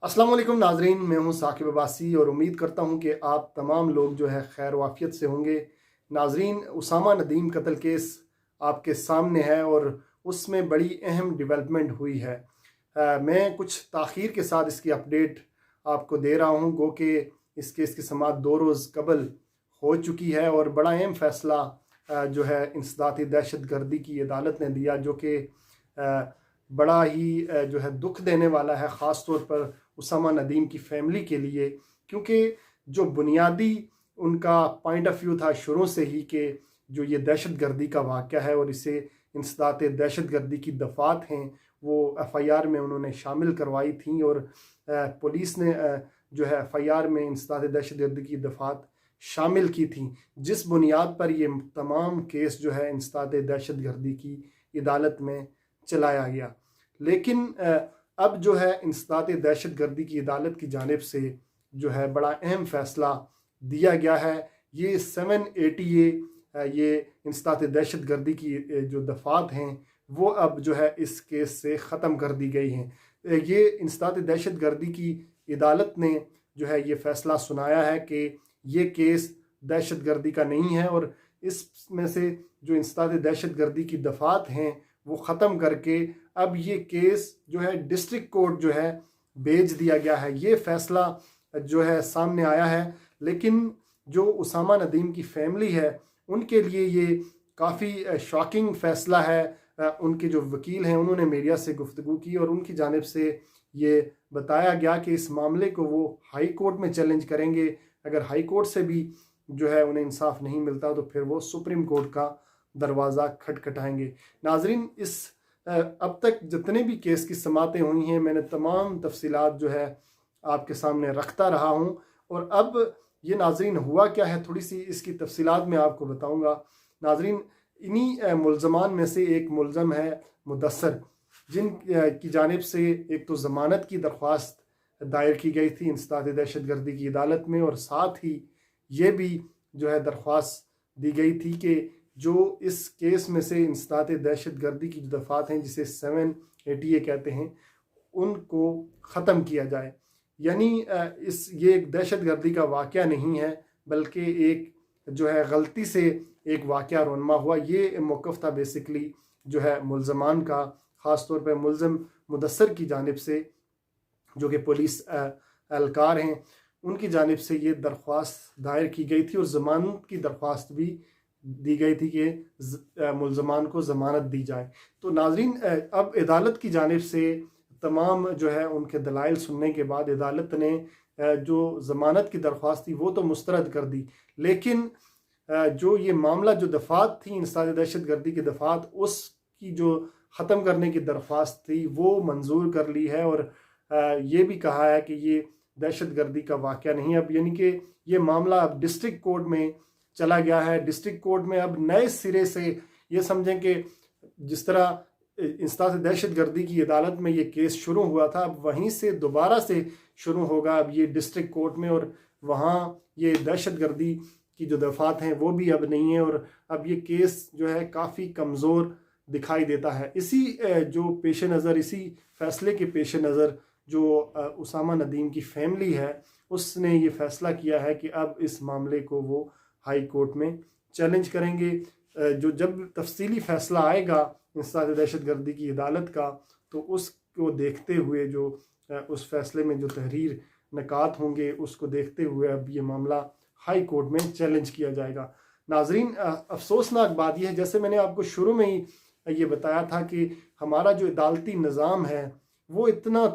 अस्सलाम वालेकुम नाजरीन, मैं हूं साकिब अब्बासी और उम्मीद करता हूं कि आप तमाम लोग जो है खैर वाफियत से होंगे। नाजरीन, उसामा नदीम कत्ल केस आपके सामने है और उसमें बड़ी अहम डेवलपमेंट हुई है। मैं कुछ ताख़ीर के साथ इसकी अपडेट आपको दे रहा हूं, गो कि इस केस की समाअत 2 रोज़ कबल हो चुकी है और बड़ा अहम फ़ैसला जो है इंसदाद दहशत गर्दी की अदालत ने दिया, जो कि बड़ा ही जो है दुख देने वाला है, ख़ास तौर पर उसामा नदीम की फ़ैमिली के लिए, क्योंकि जो बुनियादी उनका पॉइंट ऑफ व्यू था शुरू से ही कि जो ये दहशत गर्दी का वाक़या है और इसे इंसदाद दहशत गर्दी की दफ़ात हैं वो FIR में उन्होंने शामिल करवाई थी और पुलिस ने जो है FIR में इंसदाद दहशत गर्दी की दफ़ात शामिल की थी, जिस बुनियाद पर ये तमाम केस जो है इंसदाद दहशत गर्दी की अदालत में चलाया गया। लेकिन अब जो है इंसदाद दहशत गर्दी की अदालत की जानिब से जो है बड़ा अहम फ़ैसला दिया गया है। ये 780A ये इंसदाद दहशत गर्दी की जो दफ़ात हैं वो अब जो है इस केस से ख़त्म कर दी गई हैं। ये इंसदाद दहशत गर्दी की अदालत ने जो है ये फ़ैसला सुनाया है कि ये केस दहशत गर्दी का नहीं है और इसमें से जो इंसदाद दहशत गर्दी की दफ़ात हैं वो ख़त्म करके अब ये केस जो है डिस्ट्रिक्ट कोर्ट जो है भेज दिया गया है। ये फ़ैसला जो है सामने आया है, लेकिन जो उसामा नदीम की फ़ैमिली है उनके लिए ये काफ़ी शॉकिंग फ़ैसला है। उनके जो वकील हैं उन्होंने मीडिया से गुफ्तगू की और उनकी जानिब से ये बताया गया कि इस मामले को वो हाई कोर्ट में चैलेंज करेंगे। अगर हाई कोर्ट से भी जो है उन्हें इंसाफ नहीं मिलता तो फिर वो सुप्रीम कोर्ट का दरवाज़ा खटखटाएंगे। नाजरीन, इस अब तक जितने भी केस की समातें हुई हैं मैंने तमाम तफसीलात जो है आपके सामने रखता रहा हूँ और अब ये नाजरीन हुआ क्या है थोड़ी सी इसकी तफसीलात मैं आपको बताऊँगा। नाजरीन, इन्हीं मुलजमान में से एक मुलजम है मुदस्सर, जिन की जानिब से एक तो ज़मानत की दरख्वास्त दायर की गई थी इंसदाद दहशत गर्दी की अदालत में और साथ ही ये भी जो है दरख्वास्त दी गई थी कि जो इस केस में से इंसदाद दहशत गर्दी की जो दफ़ात हैं जिसे 780A कहते हैं उनको ख़त्म किया जाए। यानी ये एक दहशत गर्दी का वाक़या नहीं है बल्कि एक जो है गलती से एक वाक़या रोनमा हुआ। ये मौक़िफ़ था बेसिकली जो है मुलज़मान का, ख़ास तौर पर मुलज़म मुदस्सर की जानिब से, जो कि पुलिस एहलकार हैं, उनकी जानिब से ये दरख्वास्त दायर की गई थी और ज़मानत की दरख्वास्त भी दी गई थी कि मुलज़मान को ज़मानत दी जाए। तो नाजरीन, अब अदालत की जानिब से तमाम जो है उनके दलाइल सुनने के बाद अदालत ने जो ज़मानत की दरख्वास्त थी वो तो मुस्तरद कर दी, लेकिन जो ये मामला जो दफ़ात थी इंसदाद दहशत गर्दी की दफ़ात उसकी जो ख़त्म करने की दरख्वास्त थी वो मंजूर कर ली है और ये भी कहा है कि ये दहशत गर्दी का वाक़या नहीं है। अब यानी कि ये मामला अब डिस्ट्रिक्ट कोर्ट में चला गया है। डिस्ट्रिक्ट कोर्ट में अब नए सिरे से ये समझें कि जिस तरह इंसदाद दहशत गर्दी की अदालत में ये केस शुरू हुआ था अब वहीं से दोबारा से शुरू होगा अब ये डिस्ट्रिक्ट कोर्ट में, और वहाँ ये दहशत गर्दी की जो दफ़ात हैं वो भी अब नहीं है और अब ये केस जो है काफ़ी कमज़ोर दिखाई देता है। इसी जो पेश नज़र, इसी फ़ैसले के पेश नज़र जो उसामा नदीम की फ़ैमिली है उसने ये फ़ैसला किया है कि अब इस मामले को वो हाई कोर्ट में चैलेंज करेंगे। जो जब तफसीली फ़ैसला आएगा इंसदाद दहशत गर्दी की अदालत का तो उसको देखते हुए जो उस फ़ैसले में जो तहरीर नकात होंगे उसको देखते हुए अब ये मामला हाई कोर्ट में चैलेंज किया जाएगा। नाजरीन, अफसोसनाक बात यह है, जैसे मैंने आपको शुरू में ही ये बताया था कि हमारा जो अदालती निज़ाम है वो इतना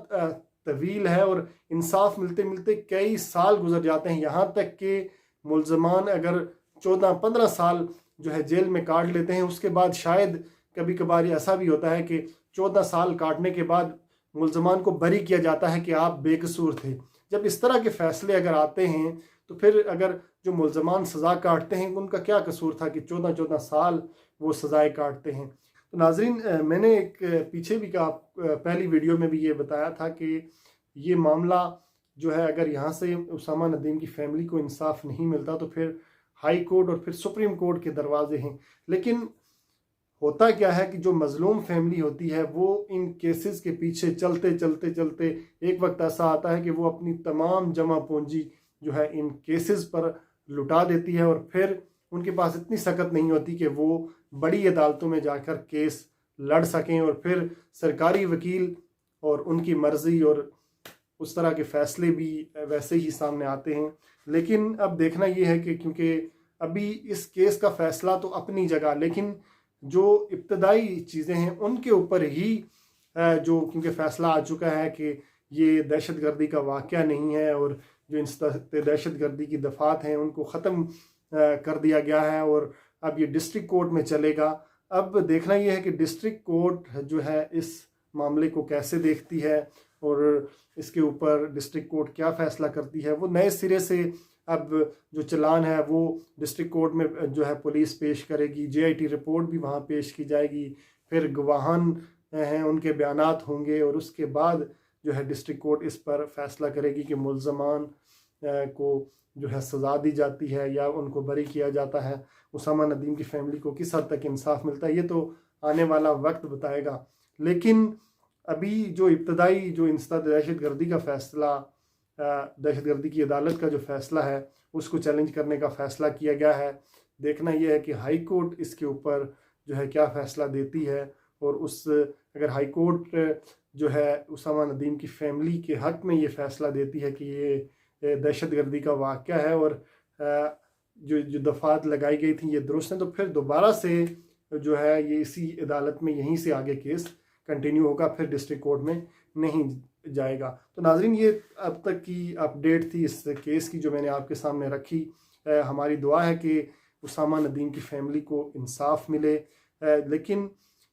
तवील है और इंसाफ मिलते मिलते कई साल गुजर जाते हैं। यहाँ तक कि मुलज़मान अगर 14-15 साल जो है जेल में काट लेते हैं, उसके बाद शायद कभी कभार ऐसा भी होता है कि 14 साल काटने के बाद मुलज़मान को बरी किया जाता है कि आप बेकसूर थे। जब इस तरह के फ़ैसले अगर आते हैं तो फिर अगर जो मुलज़मान सज़ा काटते हैं उनका क्या कसूर था कि 14-14 साल वो सज़ाएँ काटते हैं। तो नाजरीन, मैंने एक पीछे भी कहा, पहली वीडियो में भी ये बताया था कि ये मामला जो है अगर यहाँ से उसामा नदीम की फ़ैमिली को इंसाफ नहीं मिलता तो फिर हाई कोर्ट और फिर सुप्रीम कोर्ट के दरवाजे हैं। लेकिन ہوتا کیا ہے کہ جو مظلوم فیملی ہوتی ہے وہ ان کیسز کے پیچھے چلتے چلتے چلتے ایک وقت ایسا آتا ہے کہ وہ اپنی تمام جمع پونجی جو ہے ان کیسز پر لٹا دیتی ہے، اور پھر ان کے پاس اتنی سکت نہیں ہوتی کہ وہ بڑی عدالتوں میں جا کر کیس لڑ سکیں، اور پھر سرکاری وکیل اور ان کی مرضی اور اس طرح کے فیصلے بھی ویسے ہی سامنے آتے ہیں۔ لیکن اب دیکھنا یہ ہے کہ کیونکہ ابھی اس کیس کا فیصلہ تو اپنی جگہ، لیکن جو ابتدائی چیزیں ہیں ان کے اوپر ہی جو کیونکہ فیصلہ آ چکا ہے کہ یہ دہشت گردی کا واقعہ نہیں ہے، اور جو دہشت گردی کی دفعات ہیں ان کو ختم کر دیا گیا ہے، اور اب یہ ڈسٹرکٹ کورٹ میں چلے گا۔ اب دیکھنا یہ ہے کہ ڈسٹرکٹ کورٹ جو ہے اس معاملے کو کیسے دیکھتی ہے، اور اس کے اوپر ڈسٹرکٹ کورٹ کیا فیصلہ کرتی ہے۔ وہ نئے سرے سے اب جو چلان ہے وہ ڈسٹرکٹ کورٹ میں جو ہے پولیس پیش کرے گی، JIT رپورٹ بھی وہاں پیش کی جائے گی، پھر گواہان ہیں ان کے بیانات ہوں گے، اور اس کے بعد جو ہے ڈسٹرکٹ کورٹ اس پر فیصلہ کرے گی کہ ملزمان کو جو ہے سزا دی جاتی ہے یا ان کو بری کیا جاتا ہے۔ اسامہ ندیم کی فیملی کو کس حد تک انصاف ملتا ہے یہ تو آنے والا وقت بتائے گا، لیکن ابھی جو ابتدائی جو دہشت گردی کا فیصلہ، دہشت گردی کی عدالت کا جو فیصلہ ہے اس کو چیلنج کرنے کا فیصلہ کیا گیا ہے۔ دیکھنا یہ ہے کہ ہائی کورٹ اس کے اوپر جو ہے کیا فیصلہ دیتی ہے، اور اگر ہائی کورٹ جو ہے اسامہ ندیم کی فیملی کے حق میں یہ فیصلہ دیتی ہے کہ یہ دہشت گردی کا واقعہ ہے اور جو دفعات لگائی گئی تھیں یہ درست ہیں، تو پھر دوبارہ سے جو ہے یہ اسی عدالت میں یہیں سے آگے کیس کنٹینیو ہوگا، پھر ڈسٹرکٹ کورٹ میں نہیں جائے گا۔ تو ناظرین یہ اب تک کی اپڈیٹ تھی اس کیس کی جو میں نے آپ کے سامنے رکھی۔ ہماری دعا ہے کہ اسامہ ندیم کی فیملی کو انصاف ملے، لیکن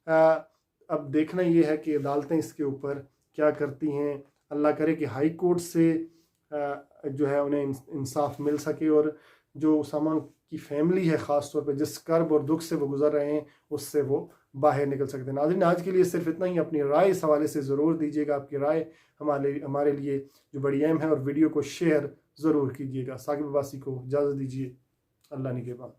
اب دیکھنا یہ ہے کہ عدالتیں اس کے اوپر کیا کرتی ہیں۔ اللہ کرے کہ ہائی کورٹ سے جو ہے انہیں انصاف مل سکے، اور جو اسامہ کی فیملی ہے خاص طور پہ جس کرب اور دکھ سے وہ گزر رہے ہیں اس سے وہ باہر نکل سکتے ہیں۔ ناظرین آج کے لیے صرف اتنا ہی، اپنی رائے اس حوالے سے ضرور دیجیے گا، آپ کی رائے ہمارے لیے جو بڑی اہم ہے، اور ویڈیو کو شیئر ضرور کیجیے گا۔ ثاقب عباسی کو اجازت دیجیے، اللہ نگہبان۔